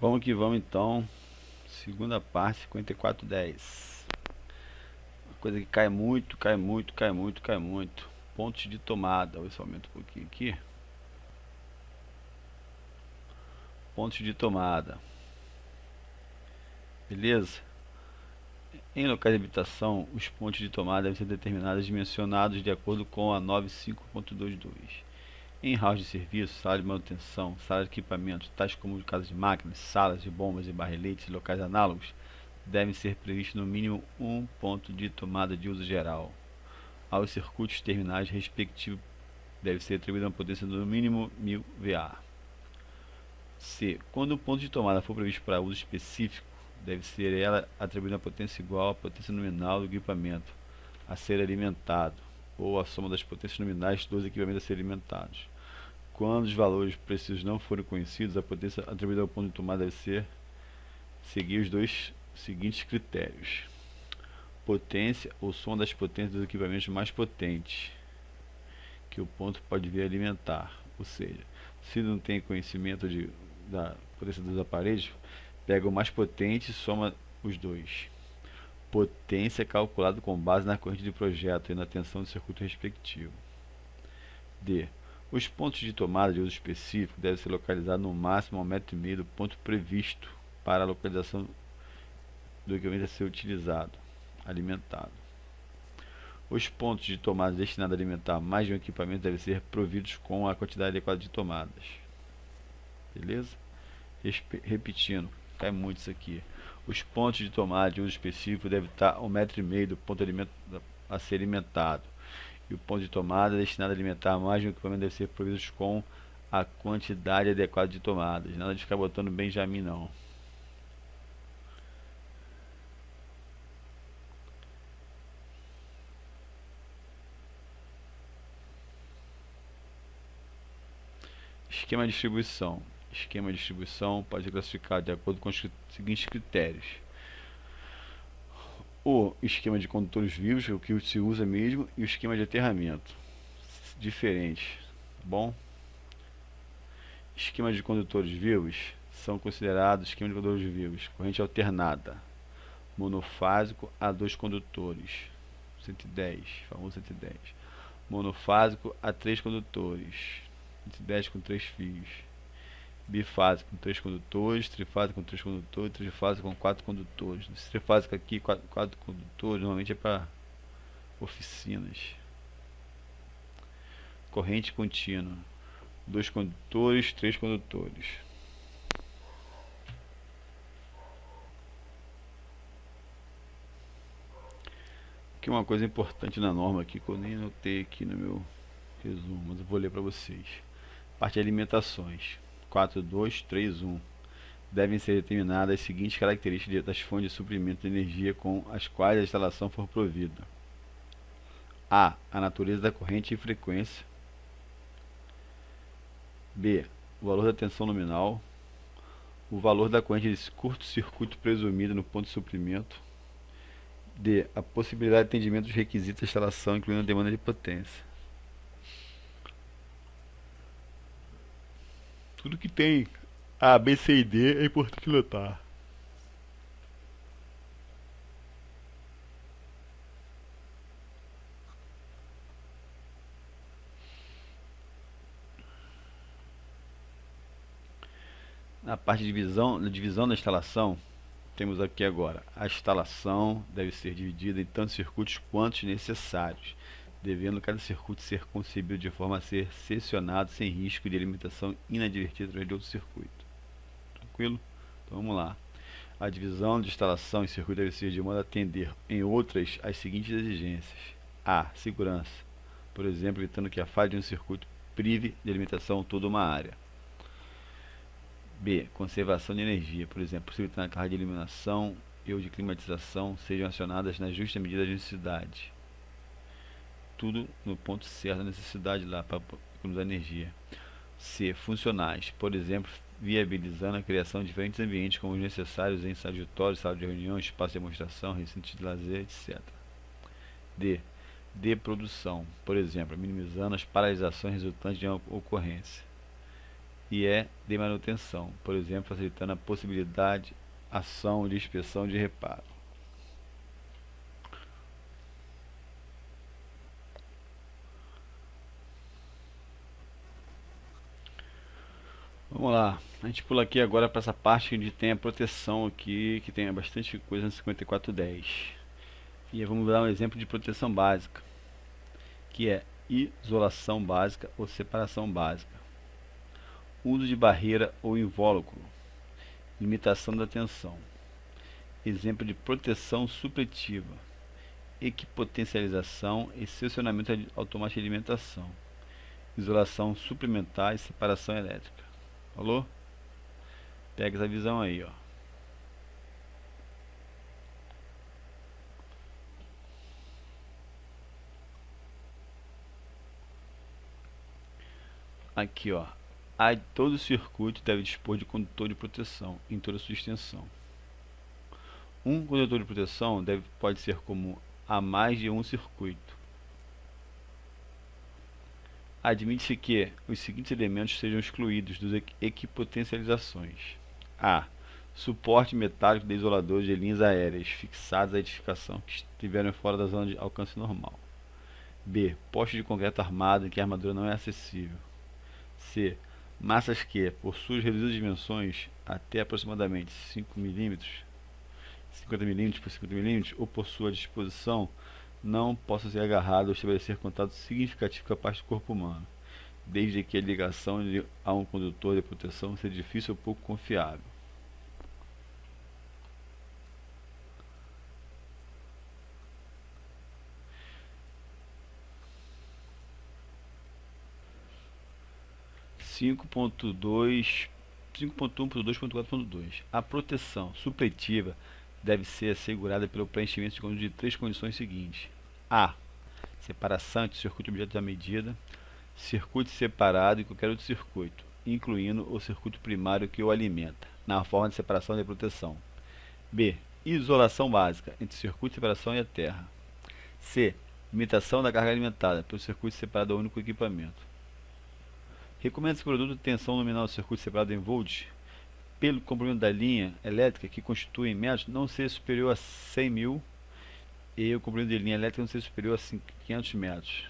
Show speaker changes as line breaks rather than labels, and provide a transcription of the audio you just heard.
Vamos que vamos então. Segunda parte, 5410. Uma coisa que cai muito, cai muito, cai muito, cai muito. Pontos de tomada. Vou só aumentar um pouquinho aqui. Pontos de tomada. Beleza? Em locais de habitação, os pontos de tomada devem ser determinados e dimensionados de acordo com a 95.22. Em halls de serviço, sala de manutenção, sala de equipamentos, tais como casas de máquinas, salas de bombas e barreletes e locais análogos, devem ser previstos no mínimo um ponto de tomada de uso geral. Aos circuitos terminais respectivos deve ser atribuída uma potência no mínimo 1000 VA. C. Quando o ponto de tomada for previsto para uso específico, deve ser ela atribuída uma potência igual à potência nominal do equipamento a ser alimentado, ou a soma das potências nominais dos equipamentos a serem alimentados. Quando os valores precisos não forem conhecidos, a potência atribuída ao ponto de tomada deve seguir os dois seguintes critérios: potência ou soma das potências dos equipamentos mais potentes que o ponto pode vir a alimentar. Ou seja, se não tem conhecimento da potência dos aparelhos, pega o mais potente e soma os dois. Potência calculada com base na corrente de projeto e na tensão do circuito respectivo. D. Os pontos de tomada de uso específico devem ser localizados no máximo a 1,5 m do ponto previsto para a localização do equipamento a ser utilizado, alimentado. Os pontos de tomada destinados a alimentar mais de um equipamento devem ser providos com a quantidade adequada de tomadas. Beleza? Repetindo, cai muito isso aqui. Os pontos de tomada de uso específico devem estar a 1,5 m do ponto a ser alimentado. E o ponto de tomada destinado a alimentar mais de um equipamento deve ser provido com a quantidade adequada de tomadas. Nada de ficar botando Benjamin não. Esquema de distribuição. Esquema de distribuição pode ser classificado de acordo com os seguintes critérios: o esquema de condutores vivos, o que se usa mesmo, e o esquema de aterramento. Diferentes, tá bom? Esquema de condutores vivos são considerados esquema de condutores vivos: corrente alternada, monofásico a 2 condutores, 110, famoso 110. Monofásico a 3 condutores, 110 com 3 fios. Bifásico com 3 condutores, trifásico com 3 condutores, trifásico com 4 condutores. Esse trifásico aqui, 4 condutores, normalmente é para oficinas. Corrente contínua: 2 condutores, 3 condutores. Aqui uma coisa importante na norma aqui que eu nem notei aqui no meu resumo, mas eu vou ler para vocês. Parte de alimentações: 4231. Devem ser determinadas as seguintes características das fontes de suprimento de energia com as quais a instalação for provida: a natureza da corrente e frequência. B. O valor da tensão nominal. O valor da corrente de curto-circuito presumida no ponto de suprimento. D. A possibilidade de atendimento dos requisitos da instalação, incluindo a demanda de potência. Tudo que tem A, B, C e D é importante notar. Na parte de divisão da instalação, temos aqui agora: a instalação deve ser dividida em tantos circuitos quantos necessários, devendo cada circuito ser concebido de forma a ser seccionado sem risco de alimentação inadvertida através de outro circuito. Tranquilo? Então vamos lá. A divisão de instalação em circuito deve ser de modo a atender, em outras, as seguintes exigências: a. Segurança, por exemplo, evitando que a falha de um circuito prive de alimentação toda uma área. B. Conservação de energia, por exemplo, possibilitando que a carga de iluminação e ou de climatização sejam acionadas na justa medida das necessidades. Tudo no ponto certo da necessidade lá para economizar energia. C. Funcionais, por exemplo, viabilizando a criação de diferentes ambientes como os necessários em sala de auditório, sala de reunião, espaço de demonstração, recinto de lazer, etc. D. De produção, por exemplo, minimizando as paralisações resultantes de uma ocorrência. e é de manutenção, por exemplo, facilitando a possibilidade ação de inspeção de reparo. Vamos lá, a gente pula aqui agora para essa parte onde tem a proteção aqui, que tem bastante coisa no 5410. E vamos dar um exemplo de proteção básica, que é isolação básica ou separação básica, uso de barreira ou invólucro, limitação da tensão. Exemplo de proteção supletiva, equipotencialização e seccionamento automático de alimentação, isolação suplementar e separação elétrica. Falou? Pega essa visão aí, ó. Aqui, ó. Todo circuito deve dispor de condutor de proteção em toda a sua extensão. Um condutor de proteção pode ser comum a mais de um circuito. Admite-se que os seguintes elementos sejam excluídos das equipotencializações: a. Suporte metálico de isoladores de linhas aéreas fixados à edificação que estiverem fora da zona de alcance normal. B. Poste de concreto armado em que a armadura não é acessível. C. Massas que, por suas reduzidas dimensões, até aproximadamente 5 mm, 50 mm por 50 mm, ou por sua disposição, não possam ser agarrados ou estabelecer contato significativo com a parte do corpo humano, desde que a ligação a um condutor de proteção seja difícil ou pouco confiável. (5.1, 2.4.2) A proteção supletiva deve ser assegurada pelo preenchimento de conjunto de três condições seguintes: a. Separação entre circuito objeto da medida, circuito separado e qualquer outro circuito, incluindo o circuito primário que o alimenta, na forma de separação e de proteção. B. Isolação básica entre o circuito de separação e a terra. C. Limitação da carga alimentada pelo circuito separado ao único equipamento. Recomenda-se que o produto de tensão nominal do circuito separado em volts pelo comprimento da linha elétrica, que constitui em metros, não seja superior a 100.000 e o comprimento de linha elétrica não seja superior a 500 metros.